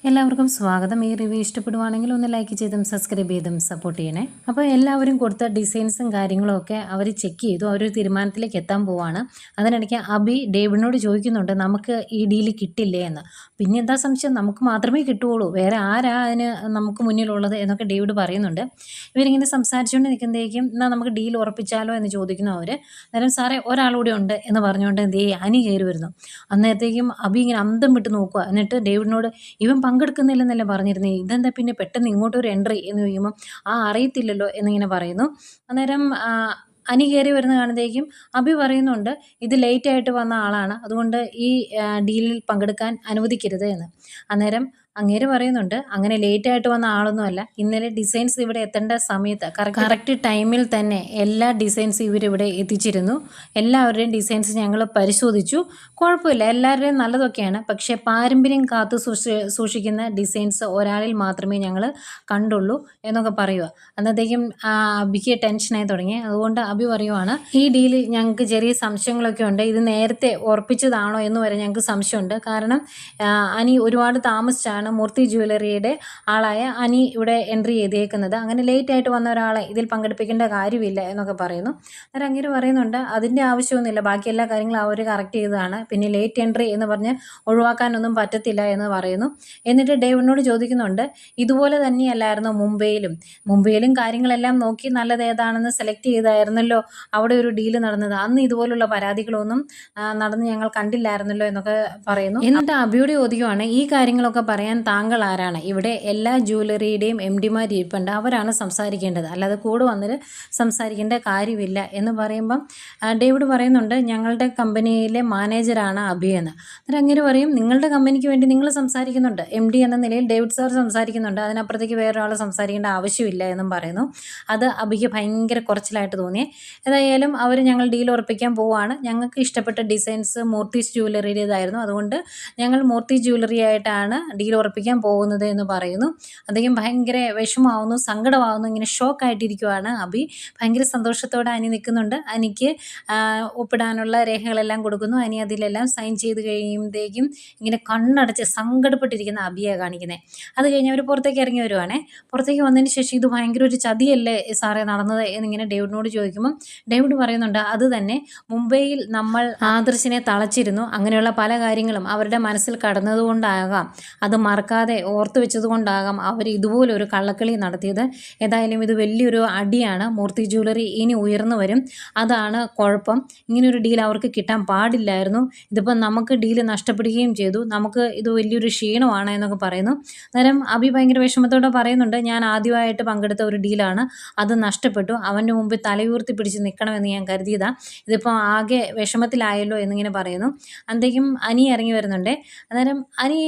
എല്ലാവർക്കും സ്വാഗതം. ഈ റിവ്യൂ ഇഷ്ടപ്പെടുവാണെങ്കിൽ ഒന്ന് ലൈക്ക് ചെയ്തും സബ്സ്ക്രൈബ് ചെയ്തും സപ്പോർട്ട് ചെയ്യണേ. അപ്പോൾ എല്ലാവരും കൊടുത്ത ഡിസൈൻസും കാര്യങ്ങളും ഒക്കെ അവർ ചെക്ക് ചെയ്തു. അവരൊരു തീരുമാനത്തിലേക്ക് എത്താൻ പോവാണ്. അതിനിടയ്ക്ക് അബി ഡേവിഡിനോട് ചോദിക്കുന്നുണ്ട്, നമുക്ക് ഈ ഡീല് കിട്ടില്ലേ എന്ന്. പിന്നെ എന്താ സംശയം, നമുക്ക് മാത്രമേ കിട്ടുകയുള്ളൂ, വേറെ ആരാ അതിന് നമുക്ക് മുന്നിലുള്ളത് എന്നൊക്കെ ഡേവിഡ് പറയുന്നുണ്ട്. ഇവരിങ്ങനെ സംസാരിച്ചുകൊണ്ട് നിൽക്കുമ്പോഴേക്കും എന്നാൽ നമുക്ക് ഡീൽ ഉറപ്പിച്ചാലോ എന്ന് ചോദിക്കുന്നു അവർ. അന്നേരം സാറേ ഒരാളൂടെ ഉണ്ട് എന്ന് പറഞ്ഞുകൊണ്ട് ദേ അനി കയറി വരുന്നു. അന്നേരത്തേക്കും അബി ഇങ്ങനെ അന്തം വിട്ട് നോക്കുക. എന്നിട്ട് ഡേവിഡിനോട് ഇവൻ പങ്കെടുക്കുന്നില്ലെന്നല്ലേ പറഞ്ഞിരുന്നേ, ഇതെന്താ പിന്നെ പെട്ടെന്ന് ഇങ്ങോട്ടൊരു എൻട്രി എന്ന് ചോദിക്കുമ്പോൾ അറിയത്തില്ലല്ലോ എന്നിങ്ങനെ പറയുന്നു. അന്നേരം അനി കയറി വരുന്ന കാണുമ്പോഴേക്കും അഭി പറയുന്നുണ്ട്, ഇത് ലേറ്റായിട്ട് വന്ന ആളാണ്, അതുകൊണ്ട് ഈ ഡീലിൽ പങ്കെടുക്കാൻ അനുവദിക്കരുത് എന്ന്. അന്നേരം അങ്ങേര് പറയുന്നുണ്ട്, അങ്ങനെ ലേറ്റായിട്ട് വന്ന ആളൊന്നുമല്ല, ഇന്നലെ ഡിസൈൻസ് ഇവിടെ എത്തേണ്ട സമയത്ത് കറക്റ്റ് ടൈമിൽ തന്നെ എല്ലാ ഡിസൈൻസ് ഇവരിവിടെ എത്തിച്ചിരുന്നു. എല്ലാവരുടെയും ഡിസൈൻസ് ഞങ്ങൾ പരിശോധിച്ചു, കുഴപ്പമില്ല, എല്ലാവരുടെയും നല്ലതൊക്കെയാണ്. പക്ഷേ പാരമ്പര്യം കാത്തു സൂക്ഷിക്കുന്ന ഡിസൈൻസ് ഒരാളിൽ മാത്രമേ ഞങ്ങൾ കണ്ടുള്ളൂ എന്നൊക്കെ പറയുക. അന്നത്തേക്കും അബിക്ക് ടെൻഷനായി തുടങ്ങി. അതുകൊണ്ട് അബി പറയുവാണ്, ഈ ഡീലിൽ ഞങ്ങൾക്ക് ചെറിയ സംശയങ്ങളൊക്കെ ഉണ്ട്, ഇത് നേരത്തെ ഉറപ്പിച്ചതാണോ എന്ന് വരെ ഞങ്ങൾക്ക് സംശയമുണ്ട്. കാരണം അനി ഒരുപാട് താമസിച്ചാണ് മൂർത്തി ജ്വല്ലറിയുടെ ആളായ അനി ഇവിടെ എൻട്രി ചെയ്തേക്കുന്നത്. അങ്ങനെ ലേറ്റായിട്ട് വന്ന ഒരാളെ ഇതിൽ പങ്കെടുപ്പിക്കേണ്ട കാര്യമില്ല എന്നൊക്കെ പറയുന്നു. അന്നേരം അങ്ങേര് പറയുന്നുണ്ട്, അതിൻ്റെ ആവശ്യമൊന്നുമില്ല, ബാക്കി എല്ലാ കാര്യങ്ങളും അവർ കറക്റ്റ് ചെയ്തതാണ്, പിന്നെ ലേറ്റ് എൻട്രി എന്ന് പറഞ്ഞ് ഒഴിവാക്കാനൊന്നും പറ്റത്തില്ല എന്ന് പറയുന്നു. എന്നിട്ട് ഡേവിഡിനോട് ചോദിക്കുന്നുണ്ട്, ഇതുപോലെ തന്നെയല്ലായിരുന്നു മുംബൈയിലും കാര്യങ്ങളെല്ലാം നോക്കി നല്ലത് ഏതാണെന്ന് സെലക്ട് ചെയ്തായിരുന്നല്ലോ അവിടെ ഒരു ഡീല് നടന്നത്, അന്ന് ഇതുപോലുള്ള പരാതികളൊന്നും നടന്ന് ഞങ്ങൾ കണ്ടില്ലായിരുന്നല്ലോ എന്നൊക്കെ പറയുന്നു. എന്നിട്ട് അബിയോട് ചോദിക്കുവാണ്, ഈ കാര്യങ്ങളൊക്കെ പറയാൻ താങ്കൾ ആരാണ്? ഇവിടെ എല്ലാ ജ്വല്ലറിയുടെയും MD-മാർ ഇരിപ്പുണ്ട്, അവരാണ് സംസാരിക്കേണ്ടത്, അല്ലാതെ കൂടെ വന്നിട്ട് സംസാരിക്കേണ്ട കാര്യമില്ല എന്ന് പറയുമ്പം ഡേവിഡ് പറയുന്നുണ്ട്, ഞങ്ങളുടെ കമ്പനിയിലെ മാനേജറാണ് അബി എന്ന്. അന്നേരം അങ്ങനെ പറയും, നിങ്ങളുടെ കമ്പനിക്ക് വേണ്ടി നിങ്ങൾ സംസാരിക്കുന്നുണ്ട്, MD എന്ന നിലയിൽ ഡേവിഡ് സാർ സംസാരിക്കുന്നുണ്ട്, അതിനപ്പുറത്തേക്ക് വേറൊരാൾ സംസാരിക്കേണ്ട ആവശ്യമില്ല എന്നും പറയുന്നു. അത് അബിക്ക് ഭയങ്കര കുറച്ചിലായിട്ട് തോന്നി. ഏതായാലും അവർ ഞങ്ങൾ ഡീൽ ഉറപ്പിക്കാൻ പോവുകയാണ്, ഞങ്ങൾക്ക് ഇഷ്ടപ്പെട്ട ഡിസൈൻസ് മൂർത്തീസ് ജ്വല്ലറിയുടേതായിരുന്നു, അതുകൊണ്ട് ഞങ്ങൾ മൂർത്തി ജ്വല്ലറി ആയിട്ടാണ് ഡീൽ ഉറപ്പിക്കാൻ പോകുന്നത് എന്ന് പറയുന്നു. അദ്ദേഹം ഭയങ്കര വിഷമമാവുന്നു, സങ്കടമാവുന്നു, ഇങ്ങനെ ഷോക്കായിട്ടിരിക്കുവാണ് അബി. ഭയങ്കര സന്തോഷത്തോടെ അനി നിൽക്കുന്നുണ്ട്. അനിക്ക് ഒപ്പിടാനുള്ള രേഖകളെല്ലാം കൊടുക്കുന്നു. അനി അതിലെല്ലാം സൈൻ ചെയ്ത് കഴിയുമ്പോഴത്തേക്കും ഇങ്ങനെ കണ്ണടച്ച് സങ്കടപ്പെട്ടിരിക്കുന്ന അബിയെ കാണിക്കുന്നത്. അത് കഴിഞ്ഞ് അവർ പുറത്തേക്ക് ഇറങ്ങി വരുവാണേ. പുറത്തേക്ക് വന്നതിന് ശേഷം ഇത് ഭയങ്കര ഒരു ചതിയല്ലേ സാറേ നടന്നത് എന്നിങ്ങനെ ഡേവിഡിനോട് ചോദിക്കുമ്പം ഡേവിഡ് പറയുന്നുണ്ട്, അത് തന്നെ, മുംബൈയിൽ നമ്മൾ ആദർശിനെ തളച്ചിരുന്നു, അങ്ങനെയുള്ള പല കാര്യങ്ങളും അവരുടെ മനസ്സിൽ കടന്നതുകൊണ്ടാകാം, അത് മറക്കാതെ ഓർത്തു വെച്ചതുകൊണ്ടാകാം അവർ ഇതുപോലൊരു കള്ളക്കളി നടത്തിയത്. ഏതായാലും ഇത് വലിയൊരു അടിയാണ്, മൂർത്തി ജ്വല്ലറി ഇനി ഉയർന്നു വരും, അതാണ് കുഴപ്പം. ഇങ്ങനൊരു ഡീൽ അവർക്ക് കിട്ടാൻ പാടില്ലായിരുന്നു, ഇതിപ്പം നമുക്ക് ഡീല് നഷ്ടപ്പെടുകയും ചെയ്തു, നമുക്ക് ഇത് വലിയൊരു ക്ഷീണമാണ് എന്നൊക്കെ പറയുന്നു. അന്നേരം അബി ഭയങ്കര വിഷമത്തോടെ പറയുന്നുണ്ട്, ഞാൻ ആദ്യമായിട്ട് പങ്കെടുത്ത ഒരു ഡീലാണ്, അത് നഷ്ടപ്പെട്ടു, അവൻ്റെ മുമ്പിൽ തലയുയർത്തി പിടിച്ച് നിൽക്കണമെന്ന് ഞാൻ കരുതിയതാണ്, ഇതിപ്പോൾ ആകെ വിഷമത്തിലായല്ലോ എന്നിങ്ങനെ പറയുന്നു. അന്നേക്കും അനി ഇറങ്ങി വരുന്നുണ്ട്. അന്നേരം അനി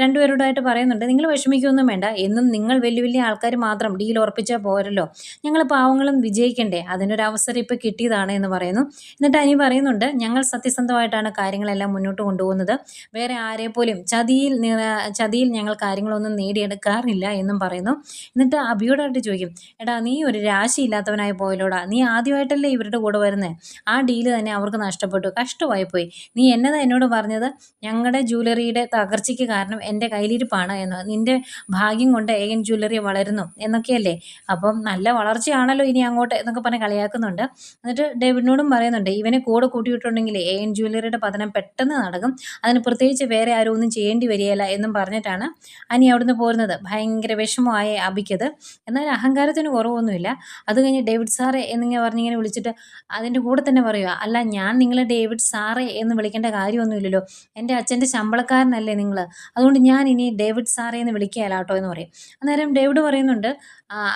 രണ്ടുപേരോടായിട്ട് പറയുന്നുണ്ട്, നിങ്ങൾ വിഷമിക്കുകയൊന്നും വേണ്ട, എന്നും നിങ്ങൾ വലിയ വലിയ ആൾക്കാർ മാത്രം ഡീൽ ഉറപ്പിച്ചാൽ പോരല്ലോ, ഞങ്ങൾ പാവങ്ങളും വിജയിക്കണ്ടേ, അതിനൊരു അവസരം ഇപ്പോൾ കിട്ടിയതാണ് എന്ന് പറയുന്നു. എന്നിട്ട് അനി പറയുന്നുണ്ട്, ഞങ്ങൾ സത്യസന്ധമായിട്ടാണ് കാര്യങ്ങളെല്ലാം മുന്നോട്ട് കൊണ്ടുപോകുന്നത്, വേറെ ആരെപ്പോലും ചതിയിൽ ഞങ്ങൾ കാര്യങ്ങളൊന്നും നേടിയെടുക്കാറില്ല എന്നും പറയുന്നു. എന്നിട്ട് അബിയോടായിട്ട് ചോദിക്കും, എടാ നീ ഒരു രാശിയില്ലാത്തവനായി പോയല്ലോടാ, നീ ആദ്യമായിട്ടല്ലേ ഇവരുടെ കൂടെ വരുന്നത്, ആ ഡീല് തന്നെ അവർക്ക് നഷ്ടപ്പെട്ടു, കഷ്ടമായി പോയി, നീ എന്നതാ എന്നോട് പറഞ്ഞത്, ഞങ്ങളുടെ ജ്വല്ലറിയുടെ തകർച്ചയ്ക്ക് കാരണം എൻ്റെ കയ്യിലിരിപ്പാണ് എന്ന്, നിൻ്റെ ഭാഗ്യം കൊണ്ട് AN ജ്വല്ലറി വളരുന്നു എന്നൊക്കെയല്ലേ, അപ്പം നല്ല വളർച്ചയാണല്ലോ ഇനി അങ്ങോട്ട് എന്നൊക്കെ പറഞ്ഞ് കളിയാക്കുന്നുണ്ട്. എന്നിട്ട് ഡേവിഡിനോടും പറയുന്നുണ്ട്, ഇവനെ കൂടെ കൂട്ടിയിട്ടുണ്ടെങ്കിൽ AN ജ്വല്ലറിയുടെ പതനം പെട്ടെന്ന് നടക്കും, അതിന് പ്രത്യേകിച്ച് വേറെ ആരും ഒന്നും ചെയ്യേണ്ടി വരികയില്ല എന്നും പറഞ്ഞിട്ടാണ് അനി അവിടുന്ന് പോരുന്നത്. ഭയങ്കര വിഷമമായ അബിക്കത്. എന്നാൽ അഹങ്കാരത്തിന് കുറവൊന്നുമില്ല. അത് കഴിഞ്ഞ് ഡേവിഡ് സാറേ എന്നിങ്ങനെ പറഞ്ഞിങ്ങനെ വിളിച്ചിട്ട് അതിൻ്റെ കൂടെ തന്നെ പറയുക, അല്ല ഞാൻ നിങ്ങളെ ഡേവിഡ് സാറേ എന്ന് വിളിക്കേണ്ട കാര്യമൊന്നുമില്ലല്ലോ, എൻ്റെ അച്ഛൻ്റെ ശമ്പളക്കാരനല്ലേ നിങ്ങൾ, അതുകൊണ്ട് ഞാൻ ഇനി ഡേവിഡ് സാറേ എന്ന് വിളിക്കുകയല്ല കേട്ടോ എന്ന് പറയും. അന്നേരം ഡേവിഡ് പറയുന്നുണ്ട്,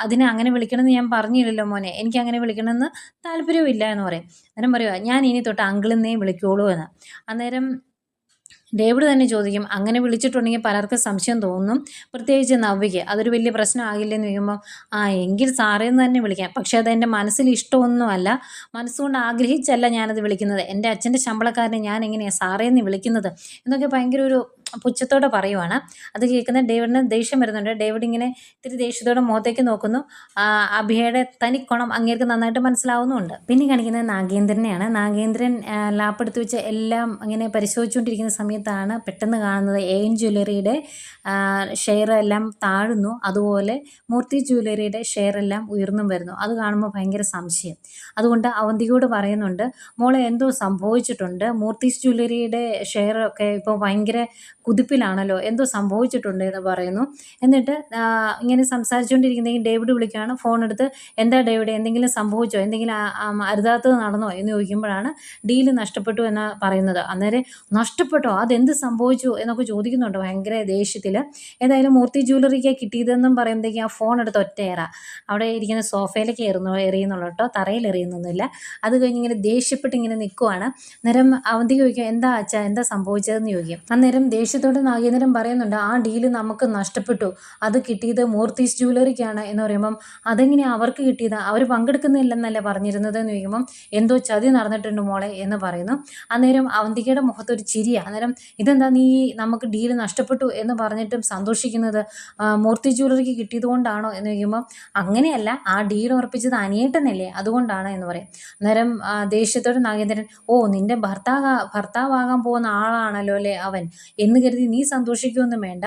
അതിനെ അങ്ങനെ വിളിക്കണമെന്ന് ഞാൻ പറഞ്ഞില്ലല്ലോ മോനെ, എനിക്ക് അങ്ങനെ വിളിക്കണമെന്ന് താല്പര്യമില്ല എന്ന് പറയും. അന്നേരം പറയുക, ഞാൻ ഇനി തൊട്ട് അങ്കിളിന്നേ വിളിക്കുള്ളൂ എന്ന്. അന്നേരം ഡേവിഡ് തന്നെ ചോദിക്കും, അങ്ങനെ വിളിച്ചിട്ടുണ്ടെങ്കിൽ പലർക്കും സംശയം തോന്നും, പ്രത്യേകിച്ച് നവ്യയ്ക്ക്, അതൊരു വലിയ പ്രശ്നമാകില്ലെന്ന് ചോദിക്കുമ്പോൾ, എങ്കിൽ സാറേന്ന് തന്നെ വിളിക്കാം, പക്ഷേ അതെൻ്റെ മനസ്സിൽ ഇഷ്ടമൊന്നുമല്ല, മനസ്സുകൊണ്ട് ആഗ്രഹിച്ചല്ല ഞാനത് വിളിക്കുന്നത്, എൻ്റെ അച്ഛൻ്റെ ശമ്പളക്കാരനെ ഞാൻ എങ്ങനെയാണ് സാറേന്ന് വിളിക്കുന്നത് എന്നൊക്കെ ഭയങ്കര ഒരു പുച്ഛത്തോടെ പറയുവാണ്. അത് കേൾക്കുന്ന ഡേവിഡിന് ദേഷ്യം വരുന്നുണ്ട്. ഡേവിഡ് ഇങ്ങനെ ഇത്തിരി ദേഷ്യത്തോടെ മുഖത്തേക്ക് നോക്കുന്നു. അഭിയുടെ തനിക്കുണം അങ്ങേർക്ക് നന്നായിട്ട് മനസ്സിലാവുന്നുമുണ്ട്. പിന്നെ കാണിക്കുന്നത് നാഗേന്ദ്രനെയാണ്. നാഗേന്ദ്രൻ ലാപ്പ് എടുത്ത് വെച്ച് എല്ലാം അങ്ങനെ പരിശോധിച്ചുകൊണ്ടിരിക്കുന്ന സമയത്താണ് പെട്ടെന്ന് കാണുന്നത് എയിൻ ജ്വല്ലറിയുടെ ഷെയർ എല്ലാം താഴുന്നു, അതുപോലെ മൂർത്തി ജ്വല്ലറിയുടെ ഷെയർ എല്ലാം ഉയർന്നും വരുന്നു. അത് കാണുമ്പോൾ ഭയങ്കര സംശയം. അതുകൊണ്ട് അവന്തികയോട് പറയുന്നുണ്ട്, മോളെ എന്തോ സംഭവിച്ചിട്ടുണ്ട്, മൂർത്തീസ് ജ്വല്ലറിയുടെ ഷെയർ ഒക്കെ ഇപ്പോൾ ഭയങ്കര കുതിപ്പിലാണല്ലോ, എന്തോ സംഭവിച്ചിട്ടുണ്ട് എന്ന് പറയുന്നു. എന്നിട്ട് ഇങ്ങനെ സംസാരിച്ചുകൊണ്ടിരിക്കുന്നെങ്കിൽ ഡേവിഡ് വിളിക്കുകയാണ്. ഫോൺ എടുത്ത്, എന്താ ഡേവിഡ്, എന്തെങ്കിലും സംഭവിച്ചോ, എന്തെങ്കിലും അരുതാത്തത് നടന്നോ എന്ന് ചോദിക്കുമ്പോഴാണ് ഡീല് നഷ്ടപ്പെട്ടു എന്ന് പറയുന്നത്. അന്നേരം നഷ്ടപ്പെട്ടോ, അതെന്ത് സംഭവിച്ചു എന്നൊക്കെ ചോദിക്കുന്നുണ്ട് ഭയങ്കര ദേഷ്യത്തിൽ. ഏതായാലും മൂർത്തി ജ്വല്ലറിക്ക് കിട്ടിയതെന്നും പറയുമ്പോഴേക്കും ആ ഫോൺ എടുത്ത് ഒറ്റയേറ അവിടെ ഇരിക്കുന്ന സോഫയിലേക്ക് എറിയുന്നുള്ളൂ കേട്ടോ, തറയിൽ എറിയുന്നൊന്നുമില്ല. അത് കഴിഞ്ഞ് ഇങ്ങനെ ദേഷ്യപ്പെട്ട് ഇങ്ങനെ നിൽക്കുവാണ്. അന്നേരം അവന്തിക ചോദിക്കും, എന്താ അച്ഛാ, എന്താ സംഭവിച്ചതെന്ന് ചോദിക്കും. അന്നേരം ദേഷ്യത്തോട് നാഗേന്ദ്രൻ പറയുന്നുണ്ട്, ആ ഡീല് നമുക്ക് നഷ്ടപ്പെട്ടു, അത് കിട്ടിയത് മൂർത്തീസ് ജ്വല്ലറിക്കാണ് എന്ന് പറയുമ്പം അതെങ്ങനെയാണ് അവർക്ക് കിട്ടിയത്, അവർ പങ്കെടുക്കുന്നില്ലെന്നല്ലേ പറഞ്ഞിരുന്നത് എന്ന് ചോദിക്കുമ്പം എന്തോ ചതി നടന്നിട്ടുണ്ട് മോളെ എന്ന് പറയുന്നു. അന്നേരം അവന്തികയുടെ മുഖത്തൊരു ചിരിയാണ്. അന്നേരം ഇതെന്താ നീ നമുക്ക് ഡീല് നഷ്ടപ്പെട്ടു എന്ന് പറഞ്ഞിട്ടും സന്തോഷിക്കുന്നത്, മൂർത്തി ജ്വല്ലറിക്ക് കിട്ടിയത് കൊണ്ടാണോ എന്ന് ചോദിക്കുമ്പോൾ അങ്ങനെയല്ല, ആ ഡീൽ ഉറപ്പിച്ചത് അനിയേട്ടനല്ലേ, അതുകൊണ്ടാണ് എന്ന് പറയും. അന്നേരം ദേഷ്യത്തോടെ നാഗേന്ദ്രൻ, ഓ നിന്റെ ഭർത്താവാകാൻ പോകുന്ന ആളാണല്ലോ അല്ലേ അവൻ എന്ന് കരുതി നീ സന്തോഷിക്കുമൊന്നും വേണ്ട,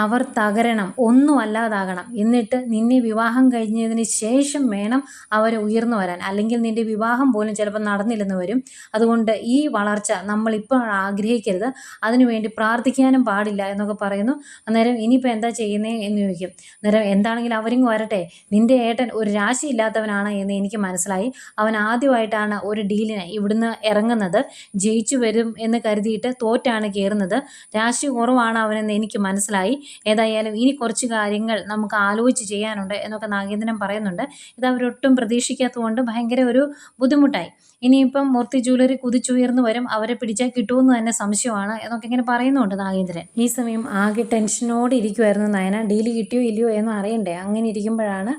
അവർ തകരണം, ഒന്നും അല്ലാതാകണം, എന്നിട്ട് നിന്നെ വിവാഹം കഴിഞ്ഞതിന് ശേഷം വേണം അവർ ഉയർന്നു വരാൻ, അല്ലെങ്കിൽ നിന്റെ വിവാഹം പോലും ചിലപ്പോൾ നടന്നില്ലെന്ന് വരും. അതുകൊണ്ട് ഈ വളർച്ച നമ്മളിപ്പോൾ ആഗ്രഹിക്കരുത്, അതിനുവേണ്ടി പ്രാർത്ഥിക്കാനും പാടില്ല എന്നൊക്കെ പറയുന്നു. അന്നേരം ഇനിയിപ്പോൾ എന്താ ചെയ്യുന്നേ എന്ന് ചോദിക്കും. അന്നേരം എന്താണെങ്കിലും അവരിങ്ങ് വരട്ടെ, നിന്റെ ഏട്ടൻ ഒരു രാശിയില്ലാത്തവനാണ് എന്ന് എനിക്ക് മനസ്സിലായി, അവൻ ആദ്യമായിട്ടാണ് ഒരു ഡീലിന് ഇവിടുന്ന് ഇറങ്ങുന്നത്, ജയിച്ചു വരും എന്ന് കരുതിയിട്ട് തോറ്റാണ് കയറുന്നത്, രാശി കുറവാണ് അവനെന്ന് എനിക്ക് മനസ്സിലായി, ഏതായാലും ഇനി കുറച്ച് കാര്യങ്ങൾ നമുക്ക് ആലോചിച്ച് ചെയ്യാനുണ്ട് എന്നൊക്കെ നാഗേന്ദ്രൻ പറയുന്നുണ്ട്. ഇത് അവരൊട്ടും പ്രതീക്ഷിക്കാത്തതുകൊണ്ട് ഭയങ്കര ഒരു ബുദ്ധിമുട്ടായി. ഇനിയിപ്പം മൂർത്തി ജ്വല്ലറി കുതിച്ചുയർന്നു വരും, അവരെ പിടിച്ചാൽ കിട്ടുമെന്ന് തന്നെ സംശയമാണ് എന്നൊക്കെ ഇങ്ങനെ പറയുന്നുണ്ട് നാഗേന്ദ്രൻ. ഈ സമയം ആകെ ടെൻഷനോടെ ഇരിക്കുമായിരുന്നു നയന, ഡീല് കിട്ടിയോ ഇല്ലയോ എന്ന് അറിയണ്ടേ. അങ്ങനെ ഇരിക്കുമ്പോഴാണ്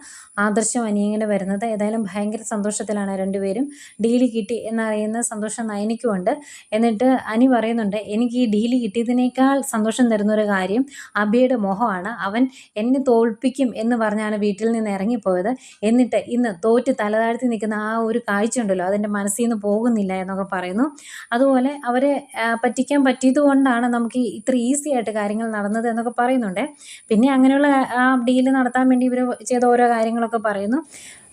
ആദർശം അനിയങ്ങനെ വരുന്നത്. ഏതായാലും ഭയങ്കര സന്തോഷത്തിലാണ് രണ്ടുപേരും. ഡീല് കിട്ടി എന്നറിയുന്ന സന്തോഷം നയനിക്കുമുണ്ട്. എന്നിട്ട് അനി പറയുന്നുണ്ട്, എനിക്ക് ഈ ഡീല് കിട്ടിയതിനേക്കാൾ സന്തോഷം തരുന്നൊരു കാര്യം അബിയുടെ മോഹമാണ്, അവൻ എന്നെ തോൽപ്പിക്കും എന്ന് പറഞ്ഞാണ് വീട്ടിൽ നിന്ന് ഇറങ്ങിപ്പോയത്, എന്നിട്ട് ഇന്ന് തോറ്റ് തലതാഴ്ത്തി നിൽക്കുന്ന ആ ഒരു കാഴ്ച ഉണ്ടല്ലോ, അതിൻ്റെ മനസ്സിൽ നിന്ന് പോകുന്നില്ല എന്നൊക്കെ പറയുന്നു. അതുപോലെ അവരെ പറ്റിക്കാൻ പറ്റിയത് കൊണ്ടാണ് നമുക്ക് ഇത്ര ഈസി ആയിട്ട് കാര്യങ്ങൾ നടന്നത് എന്നൊക്കെ പറയുന്നുണ്ട്. പിന്നെ അങ്ങനെയുള്ള ആ ഡീല് നടത്താൻ വേണ്ടി ഇവർ ചെയ്ത ഓരോ കാര്യങ്ങളൊക്കെ പറയുന്നു.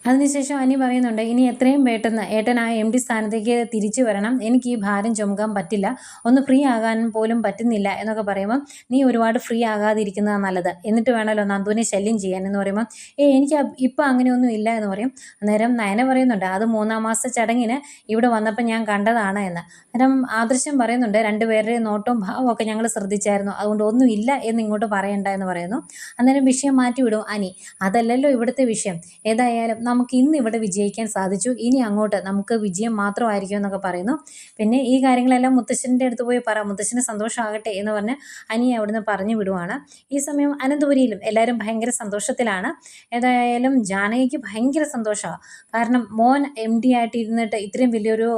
അതിനുശേഷം അനി പറയുന്നുണ്ട്, ഇനി എത്രയും പെട്ടെന്ന് ഏട്ടൻ ആ MD സ്ഥാനത്തേക്ക് തിരിച്ചു വരണം, എനിക്ക് ഈ ഭാരം ചുമക്കാൻ പറ്റില്ല, ഒന്ന് ഫ്രീ ആകാൻ പോലും പറ്റുന്നില്ല എന്നൊക്കെ പറയുമ്പോൾ നീ ഒരുപാട് ഫ്രീ ആകാതിരിക്കുന്നതാണ് നല്ലത്, എന്നിട്ട് വേണമല്ലോ നന്ദുവിനെ ശല്യം ചെയ്യാൻ എന്ന് പറയുമ്പോൾ എനിക്ക് ഇപ്പം അങ്ങനെയൊന്നും ഇല്ല എന്ന് പറയും. അന്നേരം നയന പറയുന്നുണ്ട്, അത് 3-ാം മാസത്തെ ചടങ്ങിന് ഇവിടെ വന്നപ്പോൾ ഞാൻ കണ്ടതാണ് എന്ന്. അന്നേരം ആദർശം പറയുന്നുണ്ട്, രണ്ടുപേരുടെ നോട്ടവും ഭാവമൊക്കെ ഞങ്ങൾ ശ്രദ്ധിച്ചായിരുന്നു, അതുകൊണ്ട് ഒന്നും ഇല്ല എന്ന് ഇങ്ങോട്ട് പറയണ്ട എന്ന് പറയുന്നു. അന്നേരം വിഷയം മാറ്റിവിടും അനി, അതല്ലല്ലോ ഇവിടുത്തെ വിഷയം, ഏതായാലും നമുക്ക് ഇന്ന് ഇവിടെ വിജയിക്കാൻ സാധിച്ചു, ഇനി അങ്ങോട്ട് നമുക്ക് വിജയം മാത്രമായിരിക്കും എന്നൊക്കെ പറയുന്നു. പിന്നെ ഈ കാര്യങ്ങളെല്ലാം മുത്തശ്ശൻ്റെ അടുത്ത് പോയി മുത്തശ്ശന് സന്തോഷമാകട്ടെ എന്ന് പറഞ്ഞ് അനിയെ അവിടുന്ന് പറഞ്ഞു വിടുവാണ്. ഈ സമയം അനന്തപുരിയിലും എല്ലാവരും ഭയങ്കര സന്തോഷത്തിലാണ്. ഏതായാലും ജാനകിക്ക് ഭയങ്കര സന്തോഷമാണ്, കാരണം മോൻ MD ആയിട്ട് ഇരുന്നിട്ട് ഇത്രയും വലിയൊരു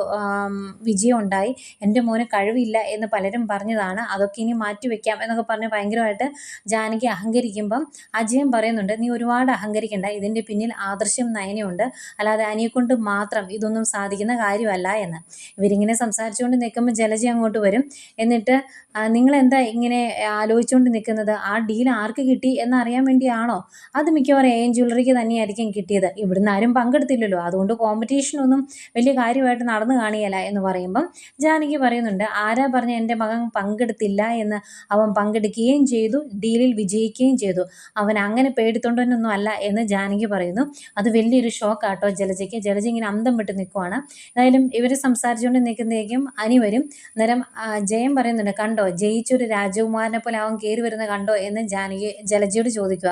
വിജയം ഉണ്ടായി, എൻ്റെ മോന് കഴിവില്ല എന്ന് പലരും പറഞ്ഞതാണ്, അതൊക്കെ ഇനി മാറ്റി വെക്കാം എന്നൊക്കെ പറഞ്ഞ് ഭയങ്കരമായിട്ട് ജാനകി അഹങ്കരിക്കുമ്പം അജയൻ പറയുന്നുണ്ട്, നീ ഒരുപാട് അഹങ്കരിക്കണ്ട, ഇതിൻ്റെ പിന്നിൽ ആദർശം നയനയുണ്ട്, അല്ലാതെ അനിയെക്കൊണ്ട് മാത്രം ഇതൊന്നും സാധിക്കുന്ന കാര്യമല്ല എന്ന്. ഇവരിങ്ങനെ സംസാരിച്ചുകൊണ്ട് നിൽക്കുമ്പോൾ ജലജ അങ്ങോട്ട് വരും. എന്നിട്ട് നിങ്ങളെന്താ ഇങ്ങനെ ആലോചിച്ചുകൊണ്ട് നിൽക്കുന്നത്, ആ ഡീൽ ആർക്ക് കിട്ടി എന്നറിയാൻ വേണ്ടിയാണോ? അത് മിക്കവാറും എയിൻ ജ്വല്ലറിക്ക് തന്നെയായിരിക്കും കിട്ടിയത്, ഇവിടുന്ന് ആരും പങ്കെടുത്തില്ലല്ലോ, അതുകൊണ്ട് കോമ്പറ്റീഷനൊന്നും വലിയ കാര്യമായിട്ട് നടന്നു കാണിയല്ല എന്ന് പറയുമ്പം ജാനകി പറയുന്നുണ്ട്, ആരാ പറഞ്ഞ എൻ്റെ മകൻ പങ്കെടുത്തില്ല എന്ന്, അവൻ പങ്കെടുക്കുകയും ചെയ്തു, ഡീലിൽ വിജയിക്കുകയും ചെയ്തു, അവൻ അങ്ങനെ പേടിത്തൊണ്ടൊന്നും അല്ല എന്ന് ജാനകി പറയുന്നു. അത് വലിയൊരു ഷോക്കാട്ടോ ജലജയ്ക്ക്. ജലജ ഇങ്ങനെ അന്തം വിട്ട് നിൽക്കുവാണ്. ഏതായാലും ഇവർ സംസാരിച്ചുകൊണ്ട് നിൽക്കുന്നതേക്കും അനി വരും. അന്നേരം ജയൻ പറയുന്നുണ്ട്, കണ്ടോ ജയിച്ചൊരു രാജകുമാരനെ പോലെ അവൻ കയറി വരുന്നത് കണ്ടോ എന്ന് ജലജയോട് ചോദിക്കുക.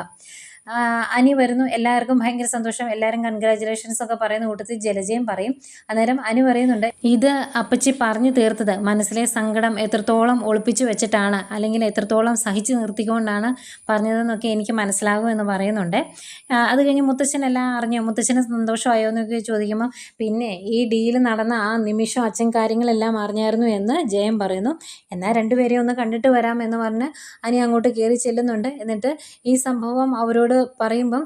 അനി വരുന്നു, എല്ലാവർക്കും ഭയങ്കര സന്തോഷം, എല്ലാവരും കൺഗ്രാജുലേഷൻസ് ഒക്കെ പറയുന്ന കൂട്ടത്തിൽ ജലജയും പറയും. അന്നേരം അനു പറയുന്നുണ്ട്, ഇത് അപ്പച്ചി പറഞ്ഞു തീർത്തത് മനസ്സിലെ സങ്കടം എത്രത്തോളം ഒളിപ്പിച്ചു വെച്ചിട്ടാണ്, അല്ലെങ്കിൽ എത്രത്തോളം സഹിച്ചു നിർത്തിക്കൊണ്ടാണ് പറഞ്ഞതെന്നൊക്കെ എനിക്ക് മനസ്സിലാകുമെന്ന് പറയുന്നുണ്ട്. അത് കഴിഞ്ഞ് മുത്തശ്ശനെല്ലാം അറിഞ്ഞോ, മുത്തശ്ശന് സന്തോഷമായോ എന്നൊക്കെ ചോദിക്കുമ്പോൾ, പിന്നെ ഈ ഡീല് നടന്ന ആ നിമിഷം അച്ഛൻ കാര്യങ്ങളെല്ലാം അറിഞ്ഞായിരുന്നു എന്ന് ജയം പറയുന്നു. എന്നാൽ രണ്ടുപേരെയും ഒന്ന് കണ്ടിട്ട് വരാം എന്ന് പറഞ്ഞ് അനി അങ്ങോട്ട് കയറി ചെല്ലുന്നുണ്ട്. എന്നിട്ട് ഈ സംഭവം അവരോട് പറയുമ്പം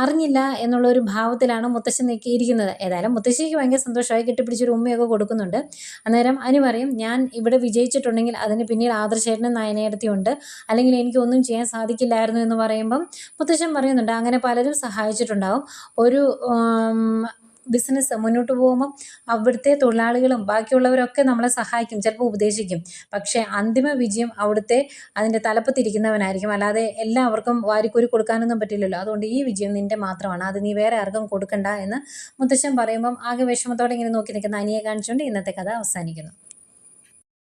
അറിഞ്ഞില്ല എന്നുള്ളൊരു ഭാവത്തിലാണ് മുത്തശ്ശൻ നിൽക്കിയിരിക്കുന്നത്. ഏതായാലും മുത്തശ്ശിക്ക് ഭയങ്കര സന്തോഷമായി, കെട്ടിപ്പിടിച്ചൊരു ഉമ്മയൊക്കെ കൊടുക്കുന്നുണ്ട്. അന്നേരം അനു പറയും, ഞാൻ ഇവിടെ വിജയിച്ചിട്ടുണ്ടെങ്കിൽ അതിന് പിന്നിൽ ആദർശേട്ടനും നയനേടത്തിയുണ്ട്, അല്ലെങ്കിൽ എനിക്കൊന്നും ചെയ്യാൻ സാധിക്കില്ലായിരുന്നു എന്ന് പറയുമ്പം മുത്തശ്ശൻ പറയുന്നുണ്ട്, അങ്ങനെ പലരും സഹായിച്ചിട്ടുണ്ടാവും. ഒരു ബിസിനസ് മുന്നോട്ട് പോകുമ്പം അവിടുത്തെ തൊഴിലാളികളും ബാക്കിയുള്ളവരൊക്കെ നമ്മളെ സഹായിക്കും, ചിലപ്പോൾ ഉപദേശിക്കും. പക്ഷേ അന്തിമ വിജയം അവിടുത്തെ അതിൻ്റെ തലപ്പത്തിരിക്കുന്നവനായിരിക്കും, അല്ലാതെ എല്ലാവർക്കും വാരിക്കോരി കൊടുക്കാനൊന്നും പറ്റില്ലല്ലോ. അതുകൊണ്ട് ഈ വിജയം നിൻ്റെ മാത്രമാണ്, അത് നീ വേറെ ആർക്കും കൊടുക്കണ്ട എന്ന് മുത്തശ്ശൻ പറയുമ്പം ആകെ വിഷമത്തോടെ ഇങ്ങനെ നോക്കി നിൽക്കുന്ന അനിയെ കാണിച്ചുകൊണ്ട് ഇന്നത്തെ കഥ അവസാനിക്കുന്നു.